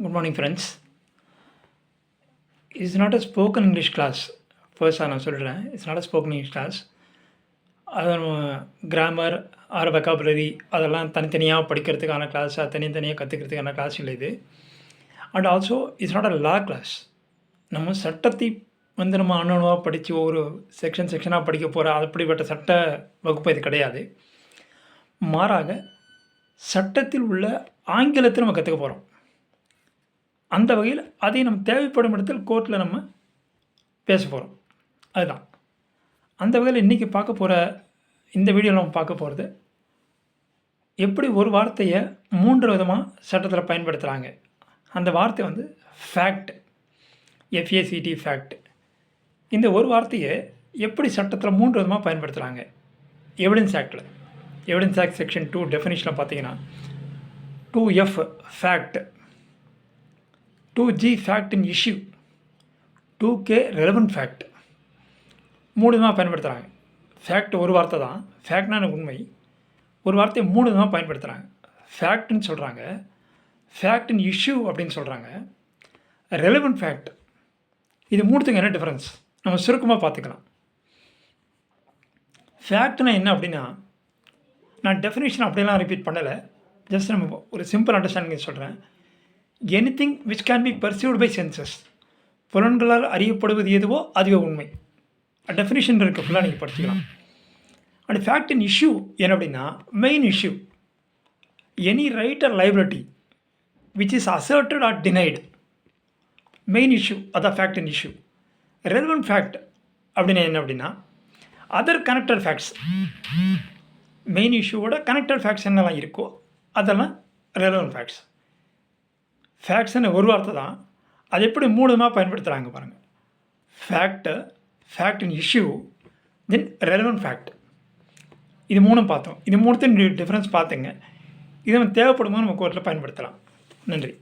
Good morning, friends. It's not a spoken English class. First, நான் சொல்கிறேன், it's not a spoken English class. அது நம்ம grammar R vocabulary அதெல்லாம் தனித்தனியாக படிக்கிறதுக்கான கிளாஸ், தனித்தனியாக கற்றுக்கிறதுக்கான கிளாஸ் இல்லை இது. And also it's not a law class. நம்ம சட்டத்தை நம்ம அணுவாக படித்து ஒவ்வொரு செக்ஷனாக படிக்க போகிற அப்படிப்பட்ட சட்ட வகுப்பு இது கிடையாது. மாறாக சட்டத்தில் உள்ள ஆங்கிலத்தை நம்ம கற்றுக்க போகிறோம். அந்த வகையில் அதை நம்ம தேவைப்படும் இடத்தில் கோர்ட்டில் நம்ம பேச போகிறோம். அதுதான் அந்த வகையில் இன்றைக்கி பார்க்க போகிற இந்த வீடியோவில் நம்ம பார்க்க போகிறது எப்படி ஒரு வார்த்தையை 3 விதமாக சட்டத்தில் பயன்படுத்துகிறாங்க. அந்த வார்த்தை ஃபேக்ட், FACT ஃபேக்ட். இந்த ஒரு வார்த்தையை எப்படி சட்டத்தில் 3 விதமாக பயன்படுத்துகிறாங்க. எவிடன்ஸ் ஆக்ட் செக்ஷன் 2 டெஃபினிஷனில் பார்த்தீங்கன்னா 2F fact, 2G fact in issue, 2K relevant fact. 3 விதமாக பயன்படுத்துகிறாங்க. ஃபேக்ட் ஒரு வார்த்தை தான், ஃபேக்ட்னா உண்மை. ஒரு வார்த்தையை 3 விதமாக பயன்படுத்துகிறாங்க. ஃபேக்ட்னு சொல்கிறாங்க, ஃபேக்ட் இன் இஷ்யூ அப்படின்னு சொல்கிறாங்க, ரெலவெண்ட் ஃபேக்ட். இது 3த்துக்கு என்ன டிஃப்ரென்ஸ் நம்ம சுருக்கமாக பார்த்துக்கலாம். ஃபேக்ட்னா என்ன அப்படின்னா, நான் டெஃபினேஷன் அப்படியெல்லாம் ரிப்பீட் பண்ணலை, ஜஸ்ட் நம்ம ஒரு சிம்பிள் அண்டர்ஸ்டாண்டிங் சொல்கிறேன். Anything which can be perceived by senses, புலன்களால் அறியப்படுவது எதுவோ அதுவே உண்மை. டெஃபினிஷன் இருக்குது, ஃபுல்லாக நீங்கள் படிச்சுக்கலாம். அண்ட் ஃபேக்ட் இன் இஷ்யூ என்ன அப்படின்னா, main issue any right or liability which is asserted or denied. Main issue அதான் fact in issue. Relevant fact அப்படின்னா என்ன அப்படின்னா, அதர் கனெக்டட் ஃபேக்ட்ஸ். மெயின் இஷ்யூவோட கனெக்டட் ஃபேக்ட்ஸ் என்னெல்லாம் இருக்கோ அதெல்லாம் ரெலவெண்ட் ஃபேக்ட்ஸ். ஃபேக்ட்ஸ்ன்னு ஒரு வார்த்தை தான், அது எப்படி 3 விதமாக பயன்படுத்துகிறாங்க பாருங்கள். Fact in issue, then relevant fact. இது 3ம் பார்த்தோம். இது 3த்தையும் டிஃப்ரென்ஸ் பார்த்துங்க. இது நம்ம தேவைப்படும் போது நம்ம கோர்ட்டில் பயன்படுத்தலாம். நன்றி.